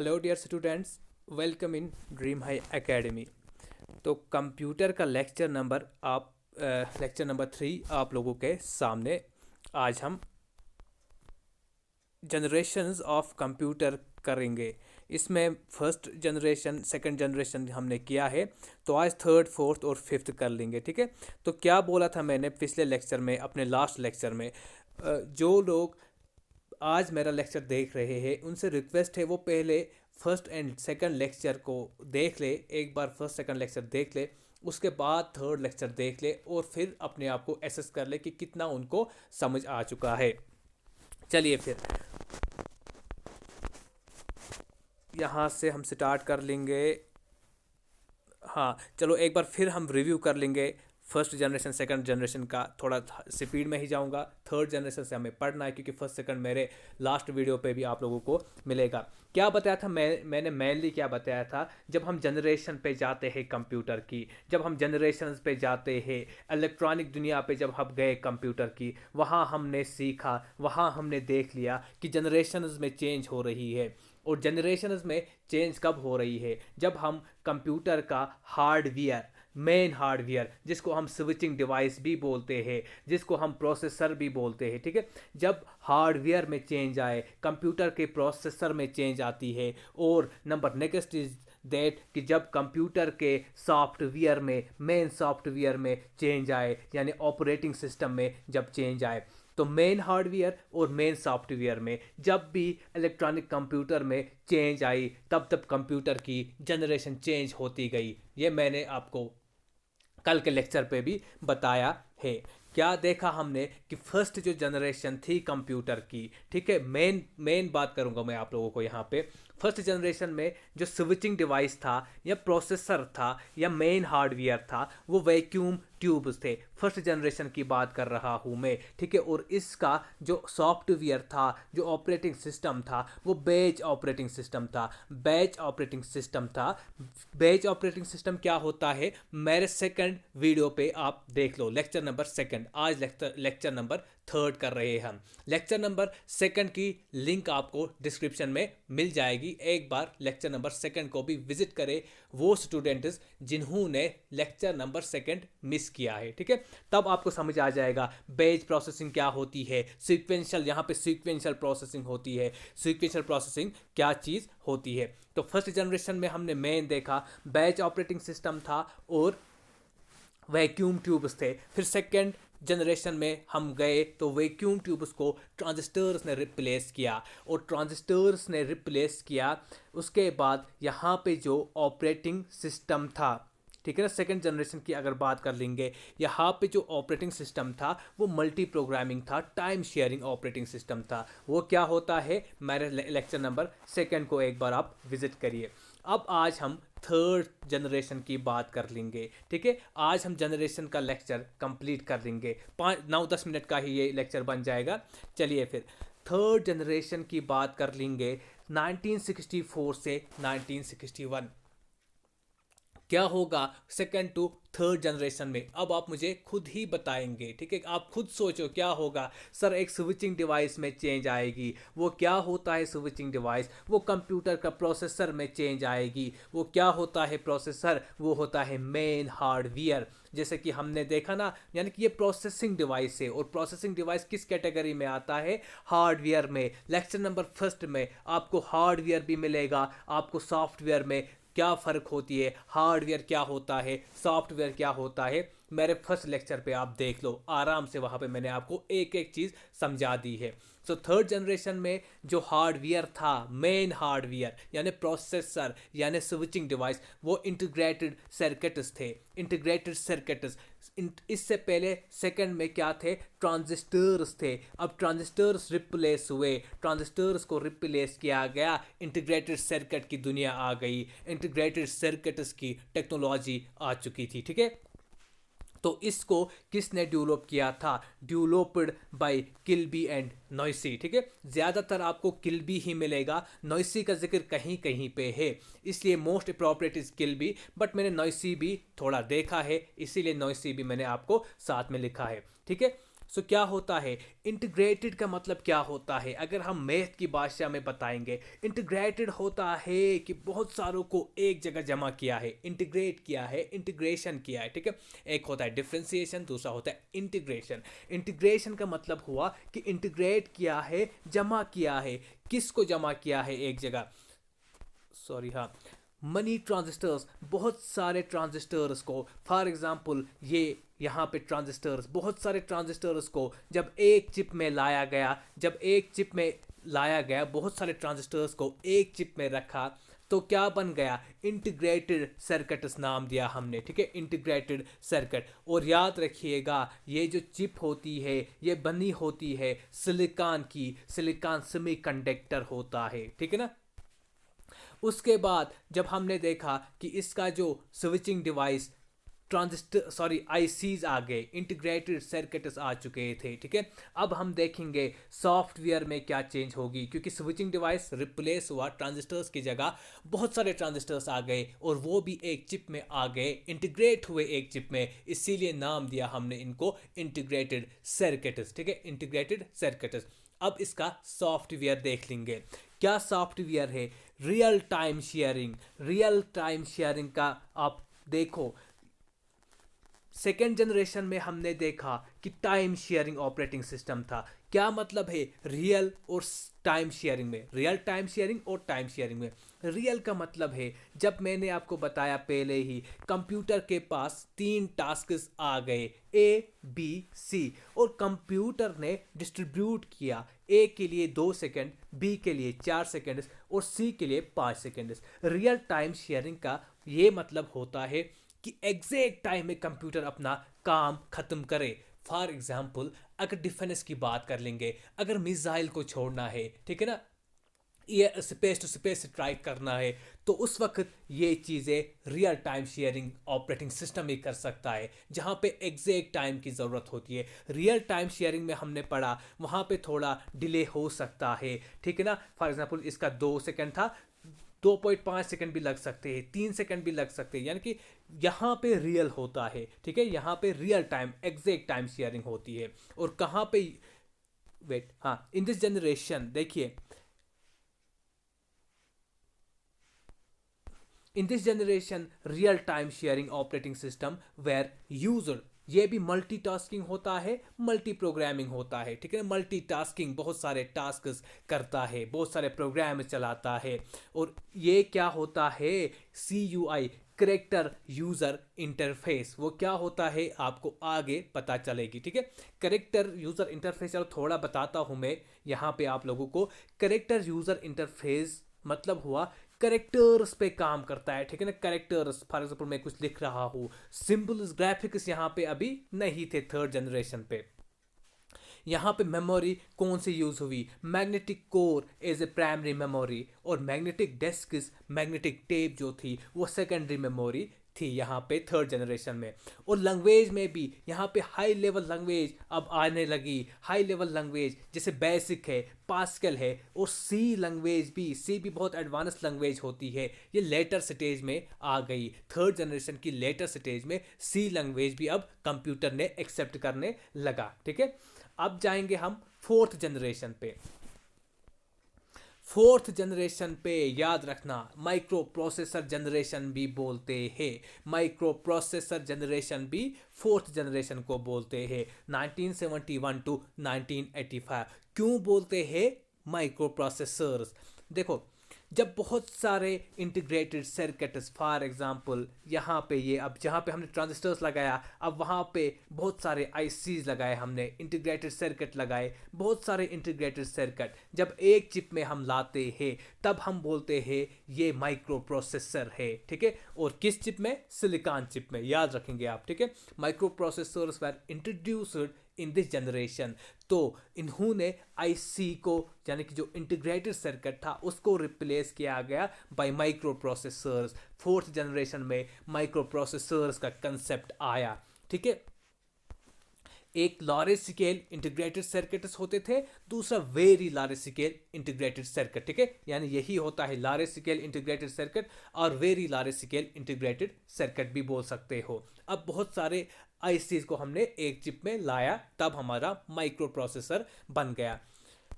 Hello dear students, welcome in dream high academy. तो computer का lecture number 3 आप लोगों के सामने। आज हम जनरेशन्स ऑफ कंप्यूटर करेंगे। इसमें फर्स्ट जनरेशन सेकंड जनरेशन हमने किया है, तो आज थर्ड फोर्थ और फिफ्थ कर लेंगे। ठीक है, तो क्या बोला था मैंने पिछले लेक्चर में, अपने लास्ट लेक्चर में, जो लोग आज मेरा लेक्चर देख रहे हैं उनसे रिक्वेस्ट है वो पहले फर्स्ट एंड सेकंड लेक्चर को देख ले। एक बार फर्स्ट सेकंड लेक्चर देख ले, उसके बाद थर्ड लेक्चर देख ले और फिर अपने आप को एसेस कर ले कि कितना उनको समझ आ चुका है। चलिए फिर यहाँ से हम स्टार्ट कर लेंगे। हाँ चलो, एक बार फिर हम रिव्यू कर लेंगे फर्स्ट जनरेशन सेकंड जनरेशन का। थोड़ा स्पीड में ही जाऊंगा, थर्ड जनरेशन से हमें पढ़ना है क्योंकि फर्स्ट सेकंड मेरे लास्ट वीडियो पे भी आप लोगों को मिलेगा। क्या बताया था मैंने मेनली क्या बताया था, जब हम जनरेशन पे जाते हैं कंप्यूटर की, जब हम जनरेशन पे जाते हैं इलेक्ट्रॉनिक दुनिया पे, जब हम गए कंप्यूटर की, वहाँ हमने सीखा, वहाँ हमने देख लिया कि जनरेशन्स में चेंज हो रही है। और जनरेशन्स में चेंज कब हो रही है, जब हम कंप्यूटर का हार्डवेयर, मेन हार्डवेयर जिसको हम स्विचिंग डिवाइस भी बोलते हैं, जिसको हम प्रोसेसर भी बोलते हैं, ठीक है, जब हार्डवेयर में चेंज आए, कंप्यूटर के प्रोसेसर में चेंज आती है। और नंबर नेक्स्ट इज दैट कि जब कंप्यूटर के सॉफ्टवेयर में, मेन सॉफ्टवेयर में चेंज आए, यानी ऑपरेटिंग सिस्टम में जब चेंज आए। तो मेन हार्डवेयर और मेन सॉफ्टवेयर में जब भी इलेक्ट्रॉनिक कंप्यूटर में चेंज आई, तब तब कंप्यूटर की जनरेशन चेंज होती गई। ये मैंने आपको कल के लेक्चर पे भी बताया है। क्या देखा हमने कि फर्स्ट जो जनरेशन थी कंप्यूटर की, ठीक है, मेन बात करूंगा मैं आप लोगों को यहाँ पे। फर्स्ट जनरेशन में जो स्विचिंग डिवाइस था या प्रोसेसर था या मेन हार्डवेयर था, वो वैक्यूम ट्यूब्स थे। फर्स्ट जनरेशन की बात कर रहा हूँ मैं, ठीक है। और इसका जो सॉफ्टवेयर था, जो ऑपरेटिंग सिस्टम था, वो बैच ऑपरेटिंग सिस्टम था। बैच ऑपरेटिंग सिस्टम था। बैच ऑपरेटिंग सिस्टम क्या होता है, मेरे सेकंड वीडियो पे आप देख लो, लेक्चर नंबर सेकंड। आज लेक्चर नंबर थर्ड कर रहे हैं हम। लेक्चर नंबर सेकंड की लिंक आपको डिस्क्रिप्शन में मिल जाएगी। एक बार लेक्चर नंबर सेकंड को भी विजिट करें वो स्टूडेंट्स जिन्होंने लेक्चर नंबर सेकंड मिस किया है, ठीक है। तब आपको समझ आ जाएगा बैच प्रोसेसिंग क्या होती है, सीक्वेंशियल, यहाँ पे सीक्वेंशियल प्रोसेसिंग होती है, सीक्वेंशियल प्रोसेसिंग क्या चीज़ होती है। तो फर्स्ट जनरेशन में हमने मेन देखा, बैच ऑपरेटिंग सिस्टम था और वैक्यूम ट्यूब्स थे। फिर सेकेंड जनरेशन में हम गए तो वैक्यूम ट्यूब्स को ट्रांजिस्टर्स ने रिप्लेस किया, और ट्रांजिस्टर्स ने रिप्लेस किया उसके बाद यहाँ पे जो ऑपरेटिंग सिस्टम था, ठीक है ना, सेकेंड जनरेशन की अगर बात कर लेंगे, यहाँ पे जो ऑपरेटिंग सिस्टम था वो मल्टी प्रोग्रामिंग था, टाइम शेयरिंग ऑपरेटिंग सिस्टम था। वो क्या होता है, मेरे लेक्चर नंबर सेकेंड को एक बार आप विजिट करिए। अब आज हम थर्ड जनरेशन की बात कर लेंगे, ठीक है। आज हम जनरेशन का लेक्चर कंप्लीट कर लेंगे, 5-9-10 मिनट का ही ये लेक्चर बन जाएगा। चलिए फिर थर्ड जनरेशन की बात कर लेंगे, 1964 से 1961। क्या होगा सेकंड टू थर्ड जनरेशन में, अब आप मुझे खुद ही बताएंगे, ठीक है। आप खुद सोचो क्या होगा। सर एक स्विचिंग डिवाइस में चेंज आएगी, वो क्या होता है स्विचिंग डिवाइस, वो कंप्यूटर का प्रोसेसर में चेंज आएगी। वो क्या होता है प्रोसेसर, वो होता है मेन हार्डवेयर। जैसे कि हमने देखा ना, यानी कि ये प्रोसेसिंग डिवाइस है, और प्रोसेसिंग डिवाइस किस कैटेगरी में आता है, हार्डवेयर में। लेक्चर नंबर फर्स्ट में आपको हार्डवेयर भी मिलेगा, आपको सॉफ्टवेयर में क्या फ़र्क होती है, हार्डवेयर क्या होता है, सॉफ्टवेयर क्या होता है, मेरे फर्स्ट लेक्चर पे आप देख लो आराम से, वहाँ पे मैंने आपको एक एक चीज़ समझा दी है। सो थर्ड जनरेशन में जो हार्डवेयर था, मेन हार्डवेयर यानी प्रोसेसर यानी स्विचिंग डिवाइस, वो इंटीग्रेटेड सर्किट्स थे, इंटीग्रेटेड सर्किट्स। इससे पहले सेकंड में क्या थे, ट्रांजिस्टर्स थे। अब ट्रांजिस्टर्स रिप्लेस हुए, ट्रांजिस्टर्स को रिप्लेस किया गया, इंटीग्रेटेड सर्किट की दुनिया आ गई, इंटीग्रेटेड सर्किट्स की टेक्नोलॉजी आ चुकी थी, ठीक है। तो इसको किसने डेवलप किया था, developed by Kilby and noisy, ठीक है। ज़्यादातर आपको किल्बी ही मिलेगा, नॉइसी का जिक्र कहीं कहीं पे है, इसलिए most appropriate is Kilby, but मैंने नॉइसी भी थोड़ा देखा है, इसीलिए नॉइसी भी मैंने आपको साथ में लिखा है, ठीक है। सो क्या होता है इंटीग्रेटेड का मतलब क्या होता है, अगर हम मैथ की भाषा में बताएंगे, इंटीग्रेटेड होता है कि बहुत सारों को एक जगह जमा किया है, इंटीग्रेट किया है, इंटीग्रेशन किया है, ठीक है। एक होता है डिफरेंशिएशन, दूसरा होता है इंटीग्रेशन। इंटीग्रेशन का मतलब हुआ कि इंटीग्रेट किया है, जमा किया है, किसको जमा किया है एक जगह, सॉरी हाँ, मनी ट्रांजिस्टर्स, बहुत सारे ट्रांजिस्टर्स को, फॉर एग्जांपल ये यहाँ पे ट्रांजिस्टर्स, बहुत सारे ट्रांजिस्टर्स को जब एक चिप में लाया गया, जब एक चिप में लाया गया, बहुत सारे ट्रांजिस्टर्स को एक चिप में रखा, तो क्या बन गया, इंटीग्रेटेड सर्किट्स नाम दिया हमने, ठीक है, इंटीग्रेटेड सर्किट। और याद रखिएगा ये जो चिप होती है ये बनी होती है सिलिकॉन की, सिलिकॉन सेमीकंडक्टर होता है, ठीक है ना। उसके बाद जब हमने देखा कि इसका जो switching device, transistor sorry ICs आ गए, इंटीग्रेटेड सर्किट्स आ चुके थे, ठीक है। अब हम देखेंगे सॉफ्टवेयर में क्या चेंज होगी, क्योंकि स्विचिंग डिवाइस रिप्लेस हुआ, ट्रांजिस्टर्स की जगह बहुत सारे ट्रांजिस्टर्स आ गए और वो भी एक चिप में आ गए, इंटीग्रेट हुए एक चिप में, इसीलिए नाम दिया हमने इनको इंटीग्रेटेड सर्किट्स, ठीक है, इंटीग्रेटेड सर्किट्स। अब इसका सॉफ्टवेयर देख लेंगे, क्या सॉफ्टवेयर है, real time sharing. Real time sharing का आप देखो, सेकेंड जनरेशन में हमने देखा कि टाइम शेयरिंग ऑपरेटिंग सिस्टम था। क्या मतलब है रियल और टाइम शेयरिंग में, रियल टाइम शेयरिंग और टाइम शेयरिंग में, रियल का मतलब है जब मैंने आपको बताया पहले ही, कंप्यूटर के पास 3 टास्क्स आ गए, ए बी सी, और कंप्यूटर ने डिस्ट्रीब्यूट किया, ए के लिए 2 सेकंड, बी के लिए 4 सेकंड और सी के लिए 5 सेकंड। रियल टाइम शेयरिंग का ये मतलब होता है कि एग्जैक्ट टाइम में कंप्यूटर अपना काम खत्म करे। फॉर एग्जाम्पल अगर डिफेंस की बात कर लेंगे, अगर मिसाइल को छोड़ना है, ठीक है ना, ये स्पेस टू स्पेस स्ट्राइक करना है, तो उस वक्त ये चीज़ें real time sharing operating system ही कर सकता है, जहाँ पे एग्जैक्ट टाइम की ज़रूरत होती है। रियल टाइम शेयरिंग में हमने पढ़ा वहाँ पे थोड़ा डिले हो सकता है, ठीक है ना। फॉर एग्जांपल इसका 2 सेकंड था, 2.5 सेकंड भी लग सकते हैं, 3 सेकंड भी लग सकते हैं, यानी कि यहाँ पे रियल होता है, ठीक है, यहाँ पे real time exact time sharing होती है। और कहाँ पे, वेट, हाँ, इन दिस जनरेशन देखिए, in this generation real time sharing operating system where user, ये भी मल्टीटास्किंग होता है, मल्टी प्रोग्रामिंग होता है, ठीक है, मल्टीटास्किंग, बहुत सारे टास्क्स करता है, बहुत सारे प्रोग्राम चलाता है। और ये क्या होता है, C U I, character user interface, वो क्या होता है आपको आगे पता चलेगी, ठीक है। करेक्टर यूज़र इंटरफेस, चलो थोड़ा बताता हूँ मैं यहाँ पे आप लोगों को। करेक्टर यूज़र इंटरफेस मतलब हुआ करेक्टर्स पे काम करता है, ठीक है ना, करेक्टर्स, फॉर एग्जाम्पल मैं कुछ लिख रहा हूँ, सिंबल्स, ग्राफिक्स यहाँ पे अभी नहीं थे थर्ड जनरेशन पे। यहाँ पे मेमोरी कौन सी यूज़ हुई, magnetic core as a primary memory, और मैग्नेटिक डिस्क, मैग्नेटिक टेप जो थी वो सेकेंडरी मेमोरी थी यहाँ पे थर्ड जनरेशन में। और लैंग्वेज में भी यहाँ पे हाई लेवल लैंग्वेज अब आने लगी, हाई लेवल लैंग्वेज जैसे बेसिक है, पास्कल है, और सी लैंग्वेज भी, सी भी बहुत एडवांस लैंग्वेज होती है, ये लेटर स्टेज में आ गई। थर्ड जनरेशन की लेटर स्टेज में सी लैंग्वेज भी अब कंप्यूटर ने एक्सेप्ट करने लगा, ठीक है। अब जाएंगे हम फोर्थ जनरेशन पे। फोर्थ जनरेशन पे याद रखना माइक्रो प्रोसेसर जनरेशन भी बोलते हैं, माइक्रो प्रोसेसर जनरेशन भी फोर्थ जनरेशन को बोलते हैं। 1971 टू 1985 क्यों बोलते हैं माइक्रो प्रोसेसर्स, देखो जब बहुत सारे इंटीग्रेटेड सर्किट्स, फॉर एग्जांपल यहाँ पे ये, अब जहाँ पे हमने ट्रांजिस्टर्स लगाया, अब वहाँ पे बहुत सारे आईसीज लगाए हमने, इंटीग्रेटेड सर्किट लगाए, बहुत सारे इंटीग्रेटेड सर्किट जब एक चिप में हम लाते हैं तब हम बोलते हैं ये माइक्रो प्रोसेसर है, ठीक है। और किस चिप में, सिलिकॉन चिप में, याद रखेंगे आप, ठीक है। Micro processors were introduced in this generation, तो इन्होंने आईसी को, यानी कि जो इंटीग्रेटेड सर्किट था उसको रिप्लेस किया गया bye micro processors. Fourth generation में माइक्रो प्रोसेसर्स का कंसेप्ट आया, ठीक है। एक लार्ज स्केल इंटीग्रेटेड सर्किट्स होते थे, दूसरा very large scale integrated circuit, ठीक है, यानी यही होता है लार्ज स्केल इंटीग्रेटेड सर्किट और very large scale integrated circuit भी बोल सकते हो। अब बहुत सारे आईसीज को हमने एक चिप में लाया, तब हमारा माइक्रो प्रोसेसर बन गया।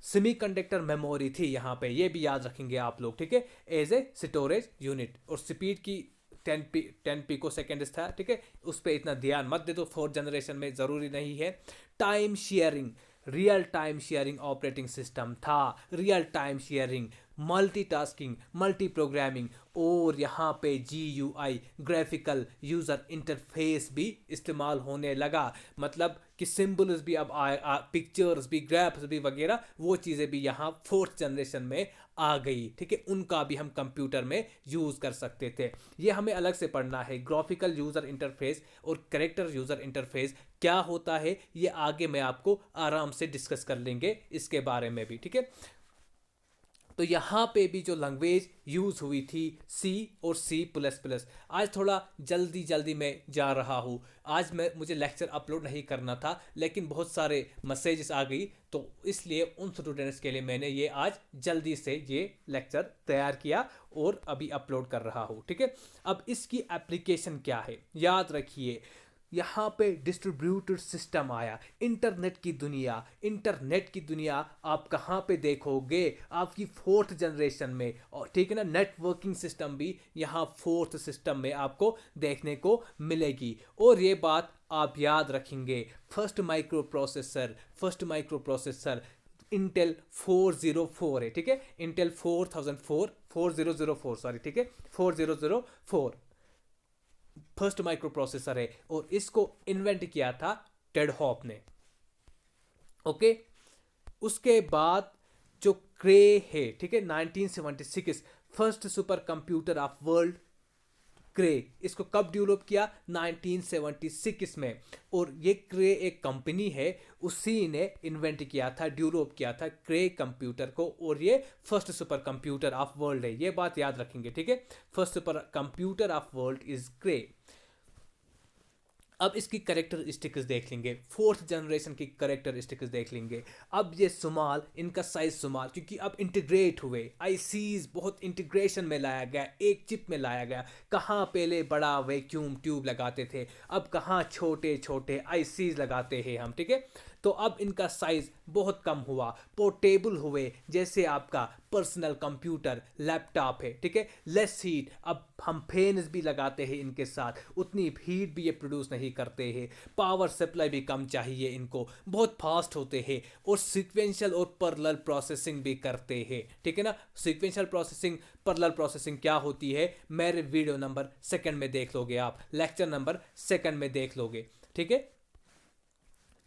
सेमीकंडक्टर मेमोरी थी यहाँ पे, ये भी याद रखेंगे आप लोग, ठीक है, एज ए स्टोरेज यूनिट। और स्पीड की 10 पिको सेकेंड था, ठीक है, उस पर इतना ध्यान मत दे दो, फोर्थ जनरेशन में ज़रूरी नहीं है। Time sharing, real time sharing operating system था, real time sharing, multitasking, multi programming, और यहाँ पे GUI ग्राफिकल यूज़र इंटरफेस भी इस्तेमाल होने लगा। मतलब कि सिंबल्स भी अब पिक्चर्स भी, ग्राफ्स भी वगैरह, वो चीज़ें भी यहाँ फोर्थ जनरेशन में आ गई, ठीक है, उनका भी हम कंप्यूटर में यूज़ कर सकते थे। ये हमें अलग से पढ़ना है, ग्राफिकल यूज़र इंटरफेस और कैरेक्टर यूज़र इंटरफेस क्या होता है, ये आगे मैं आपको आराम से डिस्कस कर लेंगे इसके बारे में भी, ठीक है। तो यहाँ पे भी जो लैंग्वेज यूज़ हुई थी C और C++। आज थोड़ा जल्दी मैं जा रहा हूँ, आज मुझे लेक्चर अपलोड नहीं करना था, लेकिन बहुत सारे मैसेजेस आ गई, तो इसलिए उन स्टूडेंट्स के लिए मैंने ये आज जल्दी से ये लेक्चर तैयार किया और अभी अपलोड कर रहा हूँ, ठीक है। अब इसकी एप्लीकेशन क्या है, याद रखिए, यहाँ पे डिस्ट्रीब्यूटेड सिस्टम आया, इंटरनेट की दुनिया आप कहाँ पे देखोगे, आपकी फोर्थ जनरेशन में, और ठीक है ना, नेटवर्किंग सिस्टम भी यहाँ फोर्थ सिस्टम में आपको देखने को मिलेगी। और ये बात आप याद रखेंगे, फर्स्ट माइक्रो प्रोसेसर इंटेल 404 है, ठीक है, इंटेल 4004 सॉरी, ठीक है, 4004 फर्स्ट माइक्रो प्रोसेसर है, और इसको इन्वेंट किया था टेड हॉप ने, ओके। उसके बाद जो क्रे है, ठीक है, 1976 first super computer of world, Cray, इसको कब डेवलप किया, 1976 में। और ये क्रे एक कंपनी है, उसी ने इन्वेंट किया था, डेवलप किया था क्रे कंप्यूटर को, और ये first super computer of world है, ये बात याद रखेंगे, ठीक है, first super computer of world is Cray. अब इसकी करेक्टरिस्टिक्स देख लेंगे, फोर्थ जनरेशन की करेक्टरिस्टिक्स देख लेंगे। अब ये सुमाल, इनका साइज सुमाल, क्योंकि अब इंटीग्रेट हुए, आईसीज बहुत इंटीग्रेशन में लाया गया, एक चिप में लाया गया। कहाँ पहले बड़ा वैक्यूम ट्यूब लगाते थे, अब कहाँ छोटे छोटे आईसीज लगाते हैं हम, ठीक है। तो अब इनका साइज बहुत कम हुआ, पोर्टेबल हुए, जैसे आपका पर्सनल कंप्यूटर, लैपटॉप है, ठीक है, लेस हीट, अब हम फैन्स भी लगाते हैं इनके साथ, उतनी हीट भी ये प्रोड्यूस नहीं करते हैं, पावर सप्लाई भी कम चाहिए इनको, बहुत फास्ट होते हैं, और सीक्वेंशियल और पैरेलल प्रोसेसिंग भी करते हैं, ठीक है ना। सीक्वेंशियल प्रोसेसिंग, पैरेलल प्रोसेसिंग क्या होती है, मेरे वीडियो नंबर 2 में देख लोगे आप, लेक्चर नंबर 2 में देख लोगे, ठीक है।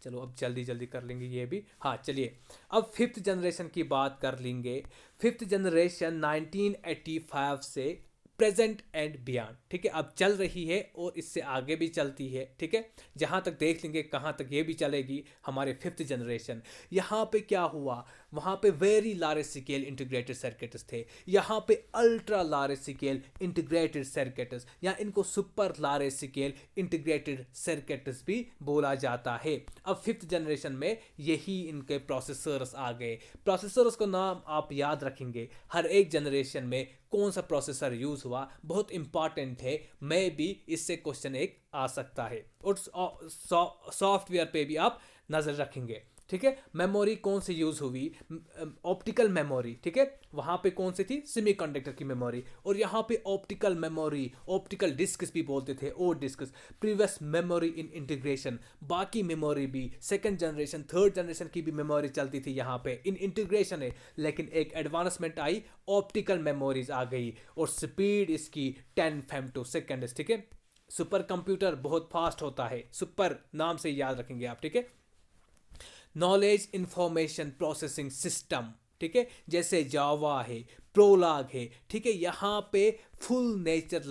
चलो अब जल्दी कर लेंगे ये भी, हाँ चलिए, अब फिफ्थ जनरेशन की बात कर लेंगे। फिफ्थ जनरेशन 1985 से प्रेजेंट एंड बियॉन्ड, ठीक है, अब चल रही है और इससे आगे भी चलती है, ठीक है, जहाँ तक देख लेंगे कहाँ तक ये भी चलेगी हमारे फिफ्थ जनरेशन। यहाँ पे क्या हुआ, वहाँ पे very large scale integrated circuits थे, यहाँ पे ultra large scale integrated circuits, या इनको super large scale integrated circuits भी बोला जाता है। अब फिफ्थ जनरेशन में यही इनके प्रोसेसर्स आ गए। प्रोसेसर्स का नाम आप याद रखेंगे, हर एक जनरेशन में कौन सा प्रोसेसर यूज हुआ बहुत इंपॉर्टेंट है, मैं भी इससे क्वेश्चन एक आ सकता है, और सॉफ्टवेयर पे भी आप नजर रखेंगे, ठीक है। मेमोरी कौन सी यूज हुई, ऑप्टिकल मेमोरी, ठीक है, वहां पे कौन सी थी, सेमीकंडक्टर की मेमोरी, और यहाँ पे ऑप्टिकल मेमोरी, ऑप्टिकल डिस्क्स भी बोलते थे, और disks, previous memory in integration, बाकी मेमोरी भी सेकंड जनरेशन थर्ड जनरेशन की भी मेमोरी चलती थी यहाँ पे इन इंटीग्रेशन है, लेकिन एक एडवांसमेंट आई, ऑप्टिकल मेमोरीज आ गई, और स्पीड इसकी 10 फेमटोसेकेंड, ठीक है। सुपर कंप्यूटर बहुत फास्ट होता है, सुपर नाम से याद रखेंगे आप, ठीक है। नॉलेज इंफॉर्मेशन प्रोसेसिंग सिस्टम, ठीक है, जैसे जावा है, प्रोलॉग है, ठीक है, यहाँ पे फुल नेचुरल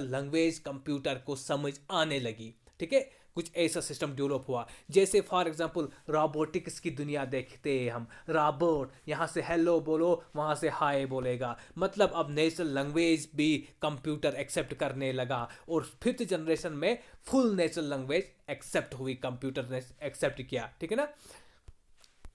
लैंग्वेज कंप्यूटर को समझ आने लगी, ठीक है, कुछ ऐसा सिस्टम डेवलप हुआ। जैसे फॉर एग्जांपल रोबोटिक्स की दुनिया देखते हैं हम, रोबोट यहाँ से हेलो बोलो, वहाँ से हाय बोलेगा, मतलब अब नेचुरल लैंग्वेज भी कंप्यूटर एक्सेप्ट करने लगा, और फिफ्थ जनरेशन में फुल नेचुरल लैंग्वेज एक्सेप्ट हुई, कंप्यूटर ने एक्सेप्ट किया, ठीक है ना।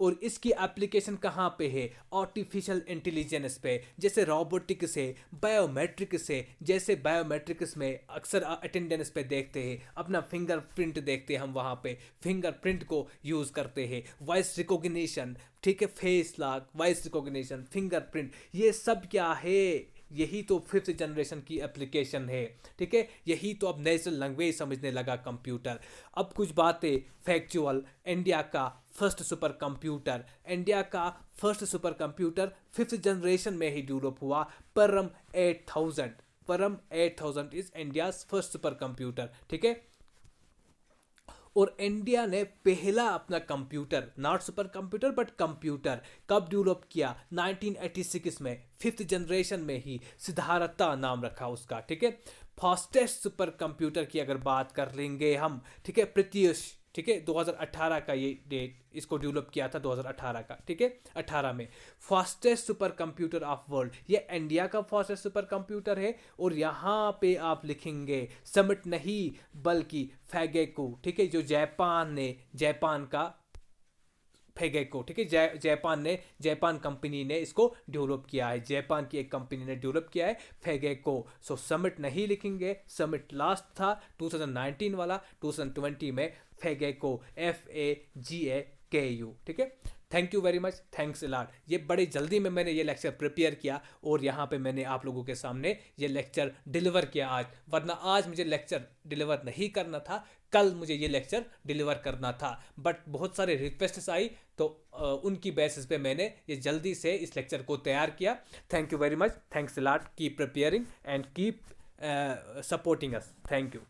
और इसकी एप्लीकेशन कहाँ पे है? आर्टिफिशियल इंटेलिजेंस पे, जैसे रोबोटिक्स है, बायोमेट्रिक्स है। जैसे बायोमेट्रिक्स में अक्सर अटेंडेंस पे देखते हैं, अपना फिंगरप्रिंट देखते हैं हम, वहाँ पे फिंगरप्रिंट को यूज़ करते हैं। वॉइस रिकॉग्निशन, ठीक है, face lock, voice recognition, fingerprint, ये सब क्या है? यही तो फिफ्थ जनरेशन की एप्लीकेशन है, ठीक है। यही तो अब नेचुरल लैंग्वेज समझने लगा कंप्यूटर। अब कुछ बातें फैक्चुअल। इंडिया का फर्स्ट सुपर कंप्यूटर, इंडिया का first super computer fifth generation में ही डेवलप हुआ। परम 8000, परम 8000 is India's first super computer, ठीक है। और इंडिया ने पहला अपना computer, not super computer but computer, कब डेवलप किया? 1986 में, फिफ्थ जनरेशन में ही। सिद्धार्था नाम रखा उसका, ठीक है। फास्टेस्ट सुपर कंप्यूटर की अगर बात कर लेंगे हम, ठीक है, प्रत्युष, ठीक है, 2018 का ये डेट, इसको डेवलप किया था 2018 का, ठीक है, 18 में। Fastest super computer of world, ये इंडिया का फास्टेस्ट सुपर कंप्यूटर है। और यहाँ पे आप लिखेंगे समिट नहीं बल्कि फैगेको, ठीक है, जो जापान का फेगेको, ठीक है, जापान कंपनी ने इसको डेवलप किया है, जापान की एक कंपनी ने डेवलप किया है फेगेको। सो समिट नहीं लिखेंगे, समिट लास्ट था 2019 वाला, 2020 में फेगेको, FAGAKU, ठीक है। Thank you very much, thanks a lot. ये बड़े जल्दी में मैंने ये लेक्चर प्रिपेयर किया और यहाँ पे मैंने आप लोगों के सामने ये लेक्चर डिलीवर किया आज, वरना आज मुझे लेक्चर डिलीवर नहीं करना था, कल मुझे ये लेक्चर डिलीवर करना था, बट बहुत सारे रिक्वेस्ट्स आई तो उनकी बेसिस पे मैंने ये जल्दी से इस लेक्चर को तैयार किया। Thank you very much, thanks a lot, keep preparing and keep supporting us, thank you.